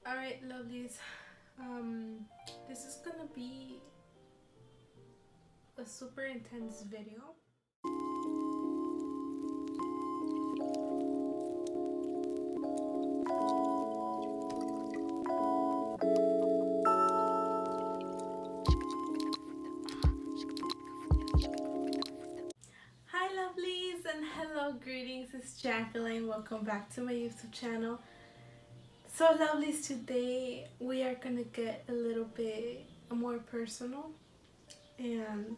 Alright, lovelies. This is gonna be a super intense video. Hi lovelies and hello, greetings. It's Jacqueline. Welcome back to my YouTube channel. So lovelies, today we are gonna get a little bit more personal, and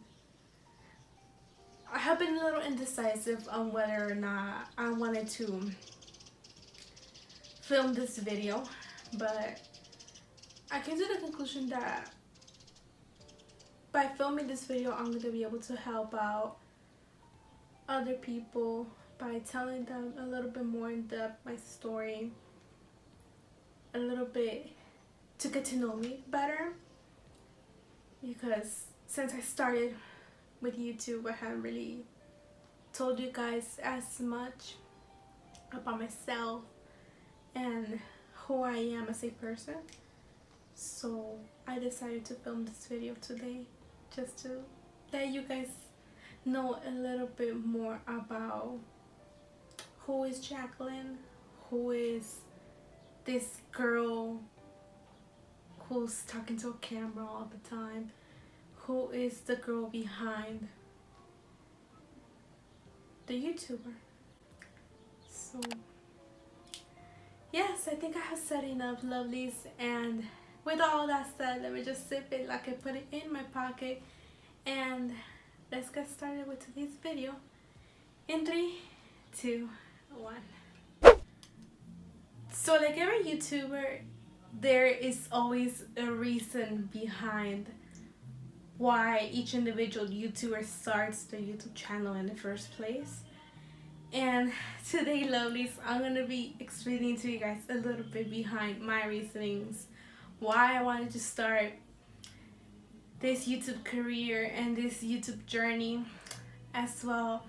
I have been a little indecisive on whether or not I wanted to film this video, but I came to the conclusion that by filming this video I'm going to be able to help out other people by telling them a little bit more in depth my story, a little bit to get to know me better, because since I started with YouTube I haven't really told you guys as much about myself and who I am as a person. So I decided to film this video today just to let you guys know a little bit more about who is Jacqueline, who is this girl who's talking to a camera all the time, who is the girl behind the YouTuber. So yes, I think I have said enough, lovelies, and with all that said, let me just sip it like I put it in my pocket, and let's get started with today's video in 3, 2, 1. So like every YouTuber, there is always a reason behind why each individual YouTuber starts their YouTube channel in the first place. And today, lovelies, I'm gonna be explaining to you guys a little bit behind my reasonings, why I wanted to start this YouTube career and this YouTube journey, as well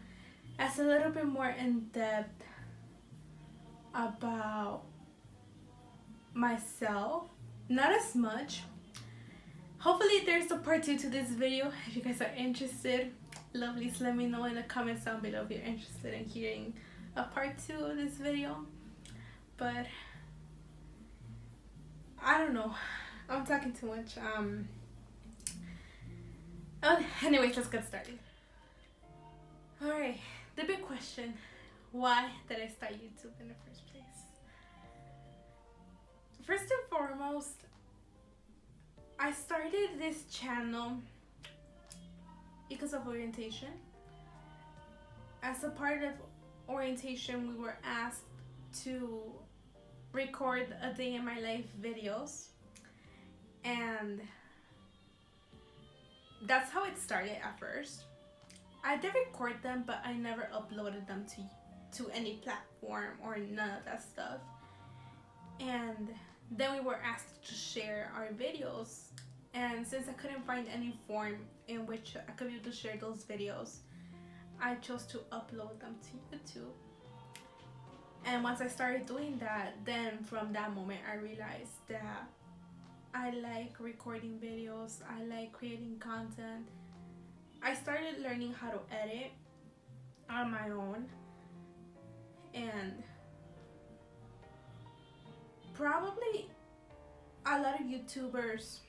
as a little bit more in depth about myself. Not as much. Hopefully there's a part 2 to this video. If you guys are interested, lovelies, let me know in the comments down below if you're interested in hearing a part 2 of this video. But I don't know, I'm talking too much. Anyways, let's get started. Alright, the big question: why did I start YouTube in the first place? First and foremost, I started this channel because of orientation. As a part of orientation, we were asked to record a day in my life videos, and that's how it started at first. I did record them, but I never uploaded them to any platform or none of that stuff. And then we were asked to share our videos, and since I couldn't find any form in which I could be able to share those videos, I chose to upload them to YouTube. And once I started doing that, then from that moment I realized that I like recording videos, I like creating content. I started learning how to edit on my own, and probably a lot of YouTubers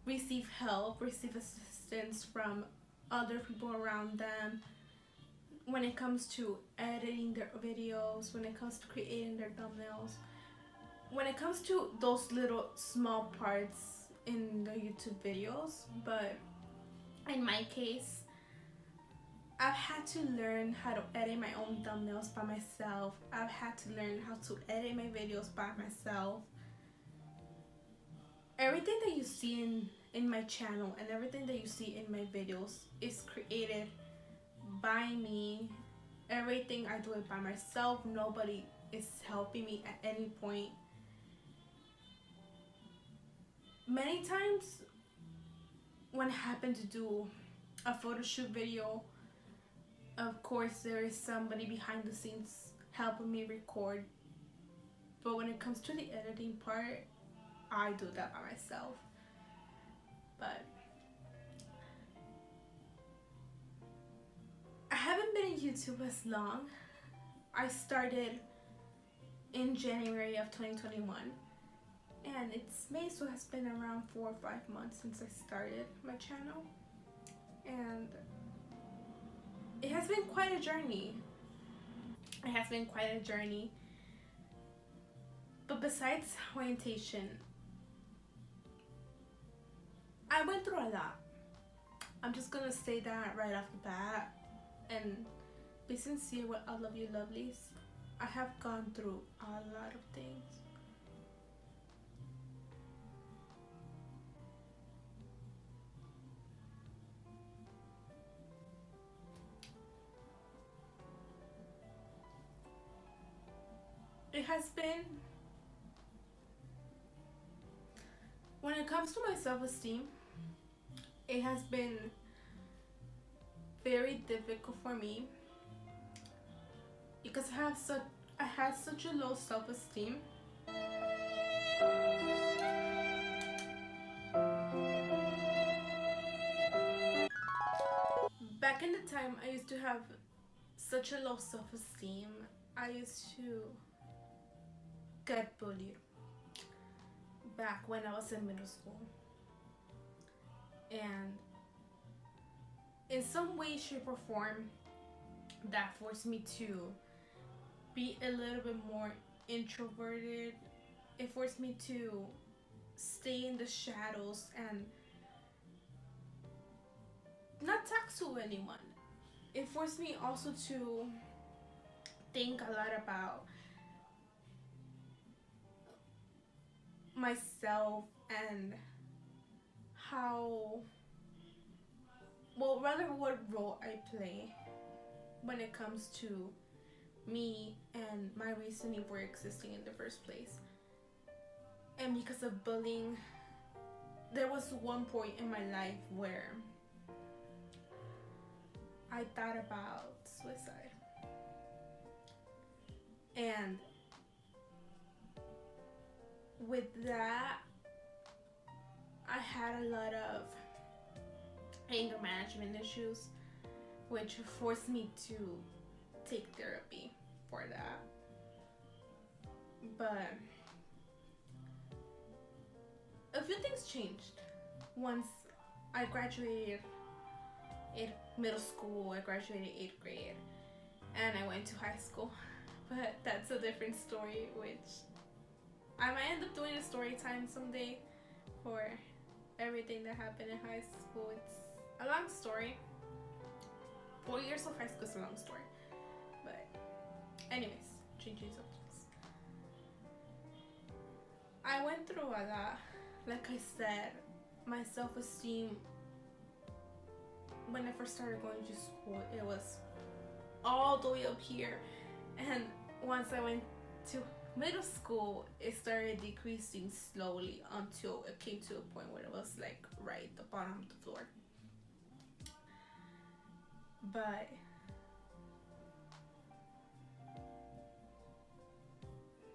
receive help, receive assistance from other people around them when it comes to editing their videos, when it comes to creating their thumbnails, when it comes to those little small parts in the YouTube videos. But in my case, I've had to learn how to edit my own thumbnails by myself. I've had to learn how to edit my videos by myself. Everything that you see in my channel and everything that you see in my videos is created by me. Everything I do it by myself. Nobody is helping me at any point. Many times when I happen to do a photo shoot video, of course there is somebody behind the scenes helping me record But when it comes to the editing part, I do that by myself. But I haven't been in YouTube as long. I started in January of 2021, and it's May, so it's been around 4 or 5 months since I started my channel, and it has been quite a journey. It has been quite a journey. But besides orientation, I went through a lot. I'm just gonna say that right off the bat and be sincere with all of you lovelies. I have gone through a lot of things. It has been, when it comes to my self-esteem, it has been very difficult for me because I had such a low self-esteem. Back in the time, I used to have such a low self-esteem. I used to get bullied back when I was in middle school, and in some way, shape, or form, that forced me to be a little bit more introverted. It forced me to stay in the shadows and not talk to anyone. It forced me also to think a lot about myself and how, well, rather what role I play when it comes to me and my reasoning for existing in the first place. And because of bullying, there was one point in my life where I thought about suicide. And with that, I had a lot of anger management issues, which forced me to take therapy for that. But a few things changed once I graduated in middle school. I graduated 8th grade and I went to high school, but that's a different story, which I might end up doing a story time someday for everything that happened in high school. It's a long story. 4 years of high school is a long story. But anyways, changing subjects. I went through a lot. Like I said, my self-esteem, when I first started going to school, it was all the way up here. And once I went to middle school, it started decreasing slowly until it came to a point where it was like right at the bottom of the floor. But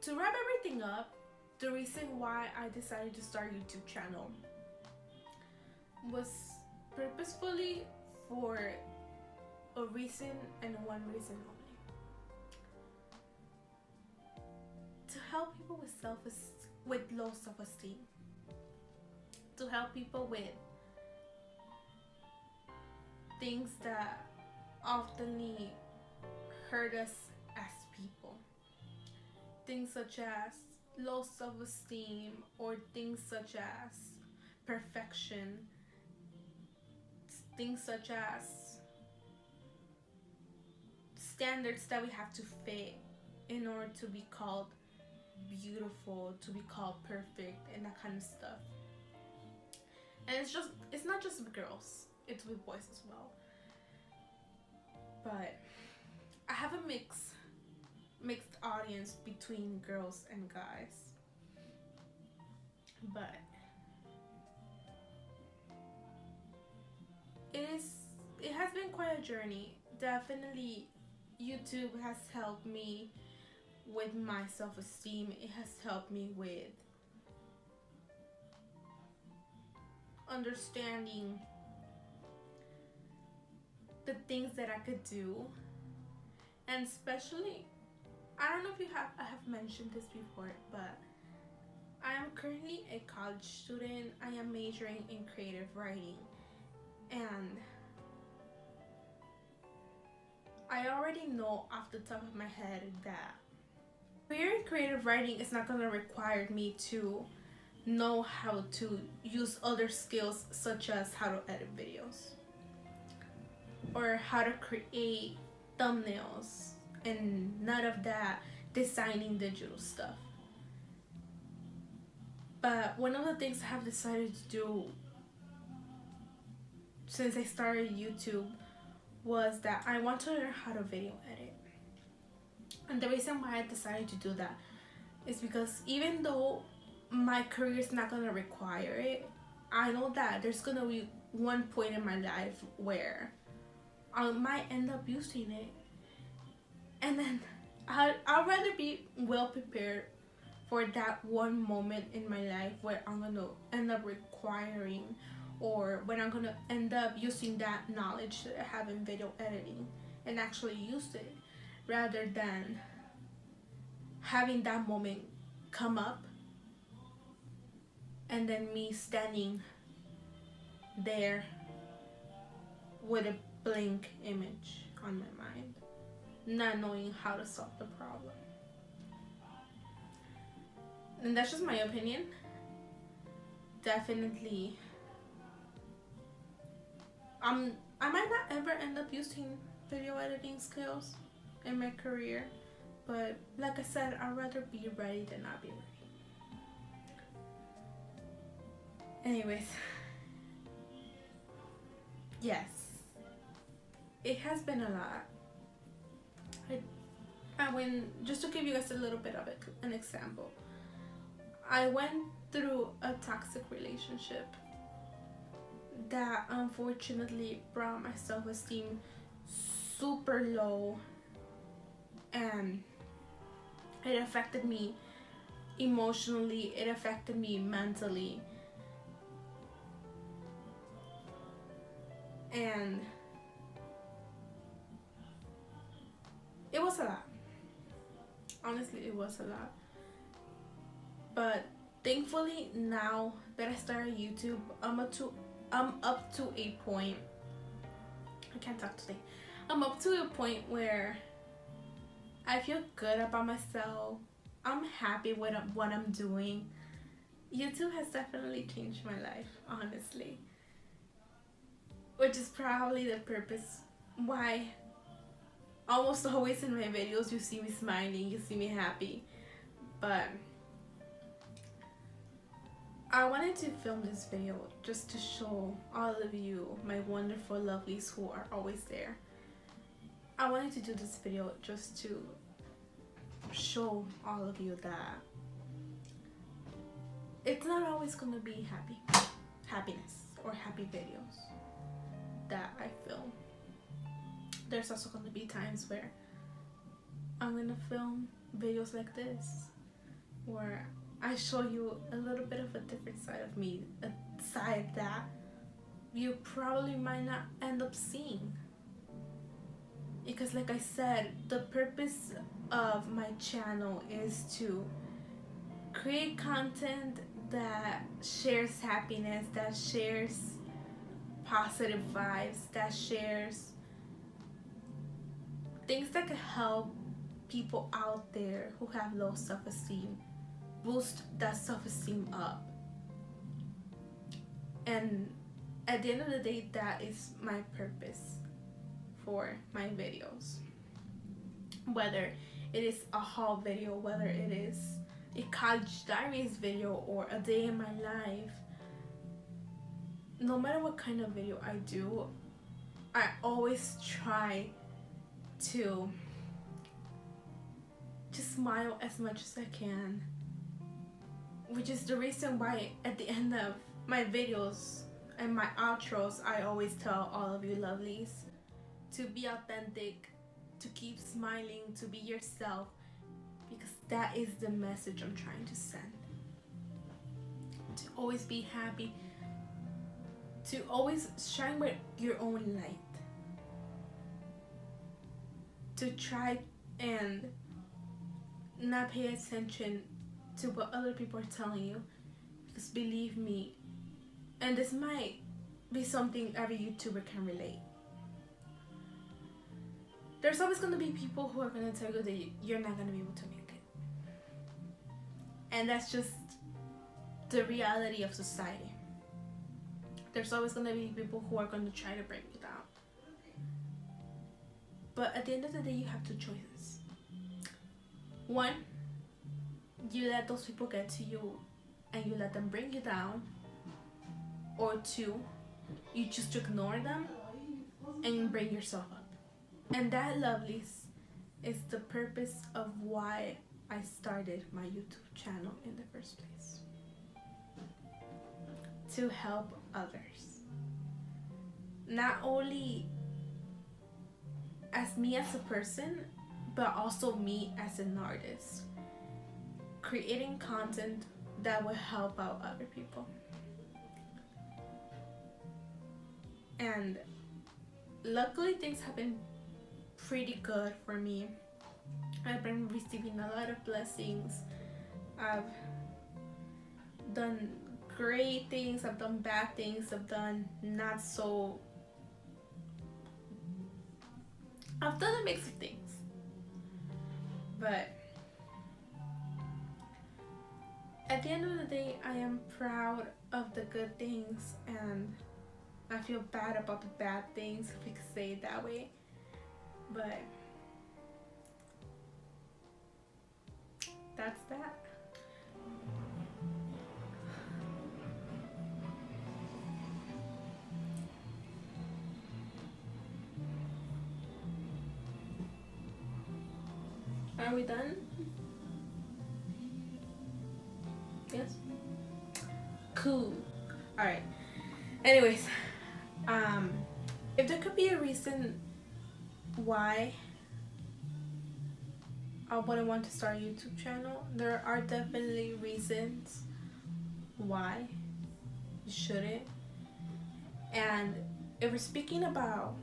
to wrap everything up, the reason why I decided to start a YouTube channel was purposefully for a reason and one reason only. To help people with low self-esteem. To help people with things that often hurt us as people. Things such as low self-esteem, or things such as perfection. Things such as standards that we have to fit in order to be called beautiful, to be called perfect, and that kind of stuff. And it's not just with girls, it's with boys as well. But I have a mixed audience between girls and guys. But it has been quite a journey. Definitely YouTube has helped me with my self-esteem. It has helped me with understanding the things that I could do. And especially, I don't know if I have mentioned this before, but I am currently a college student. I am majoring in creative writing, and I already know off the top of my head that career in creative writing is not going to require me to know how to use other skills such as how to edit videos or how to create thumbnails and none of that designing digital stuff. But one of the things I have decided to do since I started YouTube was that I want to learn how to video edit. And the reason why I decided to do that is because even though my career is not going to require it, I know that there's going to be one point in my life where I might end up using it. And then I'd rather be well prepared for that one moment in my life where I'm going to end up requiring, or when I'm going to end up using that knowledge that I have in video editing and actually use it, rather than having that moment come up and then me standing there with a blank image on my mind, not knowing how to solve the problem. And that's just my opinion. Definitely, I might not ever end up using video editing skills in my career, but like I said, I'd rather be ready than not be ready. Anyways, yes, it has been a lot. I went, just to give you guys a little bit of it, an example. I went through a toxic relationship that unfortunately brought my self-esteem super low, and it affected me emotionally, it affected me mentally, and it was a lot. Honestly, it was a lot. But thankfully, now that I started YouTube, I'm up to a point. I can't talk today. I'm up to a point where I feel good about myself. I'm happy with what I'm doing. YouTube has definitely changed my life, honestly. Which is probably the purpose why almost always in my videos you see me smiling, you see me happy. But I wanted to film this video just to show all of you, my wonderful lovelies who are always there. I wanted to do this video just to show all of you that it's not always going to be happiness or happy videos that I film. There's also going to be times where I'm going to film videos like this, where I show you a little bit of a different side of me, a side that you probably might not end up seeing. Because like I said, the purpose of my channel is to create content that shares happiness, that shares positive vibes, that shares things that could help people out there who have low self-esteem, boost that self-esteem up. And at the end of the day, that is my purpose for my videos. Whether it is a haul video, whether it is a college diaries video, or a day in my life, no matter what kind of video I do, I always try to just smile as much as I can, which is the reason why at the end of my videos and my outros I always tell all of you lovelies to be authentic, to keep smiling, to be yourself, because that is the message I'm trying to send. To always be happy, to always shine with your own light, to try and not pay attention to what other people are telling you, because believe me, and this might be something every YouTuber can relate, there's always going to be people who are going to tell you that you're not going to be able to make it. And that's just the reality of society. There's always going to be people who are going to try to break you down. But at the end of the day, you have two choices. One, you let those people get to you and you let them bring you down. Or two, you choose to ignore them and bring yourself up. And that, lovelies, is the purpose of why I started my YouTube channel in the first place. To help others. Not only as me as a person, but also me as an artist. Creating content that will help out other people. And luckily things have been pretty good for me. I've been receiving a lot of blessings. I've done great things, I've done bad things, I've done not so... I've done a mix of things. But at the end of the day, I am proud of the good things and I feel bad about the bad things, if we could say it that way. But that's that. Are we done? Yes? Cool. Alright. Anyways, if there could be a reason why I wouldn't want to start a YouTube channel, there are definitely reasons why you shouldn't. And if we're speaking about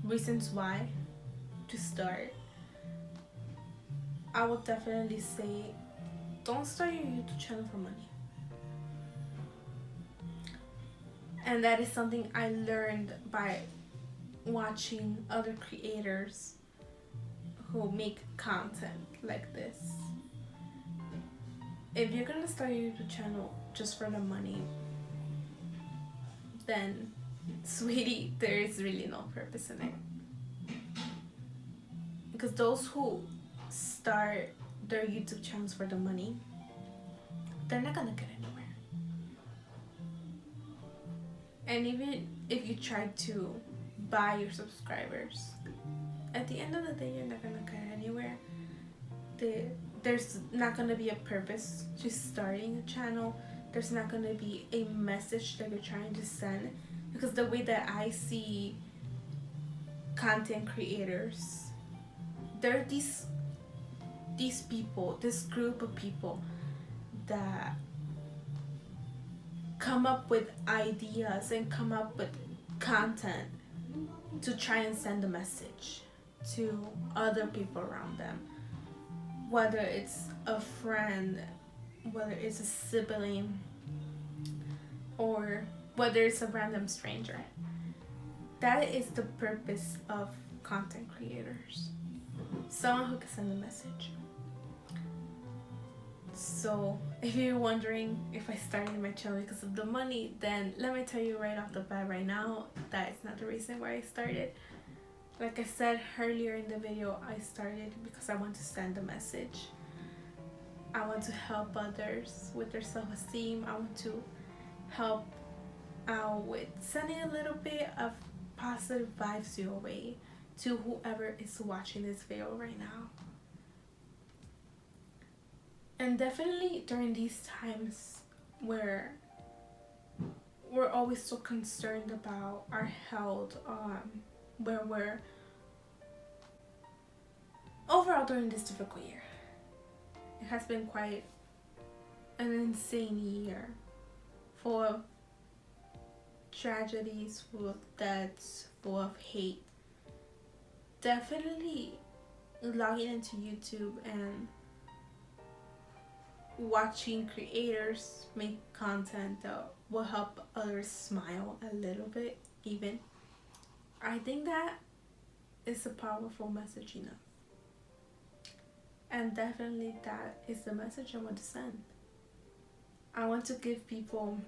reasons why to start, I would definitely say don't start your YouTube channel for money. And that is something I learned by watching other creators who make content like this. If you're gonna start your YouTube channel just for the money, then sweetie, there is really no purpose in it. Because those who start their YouTube channels for the money, they're not gonna get anywhere. And even if you try to buy your subscribers, at the end of the day, you're not gonna get anywhere. There's not gonna be a purpose to starting a channel. There's not gonna be a message that you're trying to send. Because the way that I see content creators, there are these people, this group of people that come up with ideas and come up with content to try and send a message to other people around them, whether it's a friend, whether it's a sibling, or whether it's a random stranger. That is the purpose of content creators. Someone who can send a message. So if you're wondering if I started my channel because of the money, then let me tell you right off the bat right now, that is not the reason why I started. Like I said earlier in the video, I started because I want to send a message. I want to help others with their self-esteem. I want to help out with sending a little bit of positive vibes your way to whoever is watching this video right now. And definitely during these times where we're always so concerned about our health, where we're overall during this difficult year. It has been quite an insane year, full of tragedies, full of deaths, full of hate. Definitely logging into YouTube and watching creators make content that will help others smile a little bit even. I think that is a powerful message enough. And definitely that is the message I want to send. I want to give people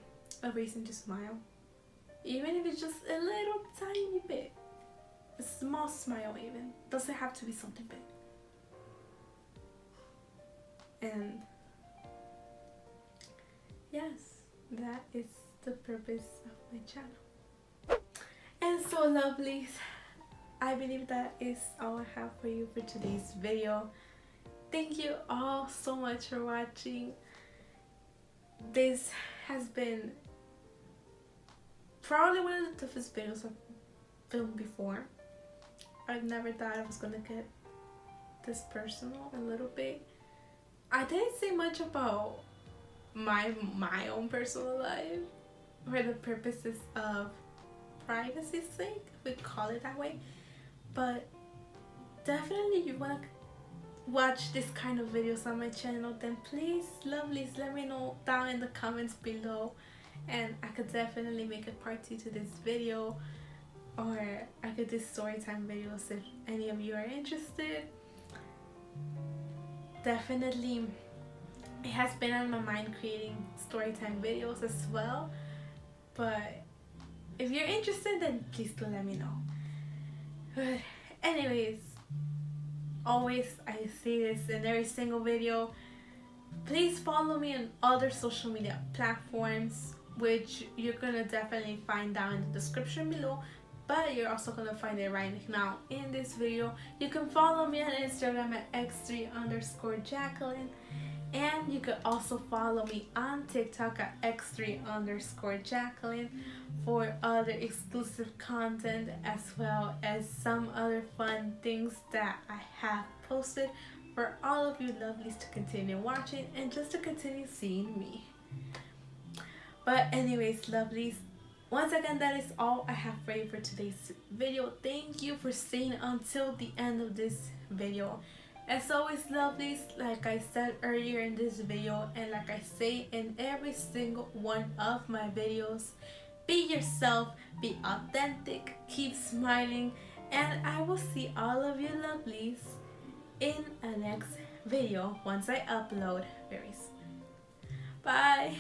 a reason to smile. Even if it's just a little tiny bit. A small smile even. Doesn't have to be something big. And yes, that is the purpose of my channel. And so lovelies, I believe that is all I have for you for today's video. Thank you all so much for watching. This has been probably one of the toughest videos I've filmed before. I've never thought I was gonna get this personal a little bit. I didn't say much about my own personal life for the purposes of privacy's sake, if we call it that way. But definitely you wanna watch this kind of videos on my channel, then please lovelies let me know down in the comments below, and I could definitely make a part 2 to this video, or I could do storytime videos if any of you are interested. Definitely it has been on my mind creating storytime videos as well, but if you're interested then please do let me know. But anyways, always I say this in every single video, please follow me on other social media platforms, which you're gonna definitely find down in the description below, but you're also gonna find it right now in this video. You can follow me on Instagram at x3_Jacqueline, and you can also follow me on TikTok at x3_Jacqueline for other exclusive content, as well as some other fun things that I have posted for all of you lovelies to continue watching and just to continue seeing me. But anyways lovelies, once again that is all I have for you for today's video. Thank you for staying until the end of this video. As always lovelies, like I said earlier in this video, and like I say in every single one of my videos, be yourself, be authentic, keep smiling, and I will see all of you lovelies in a next video once I upload very soon. Bye!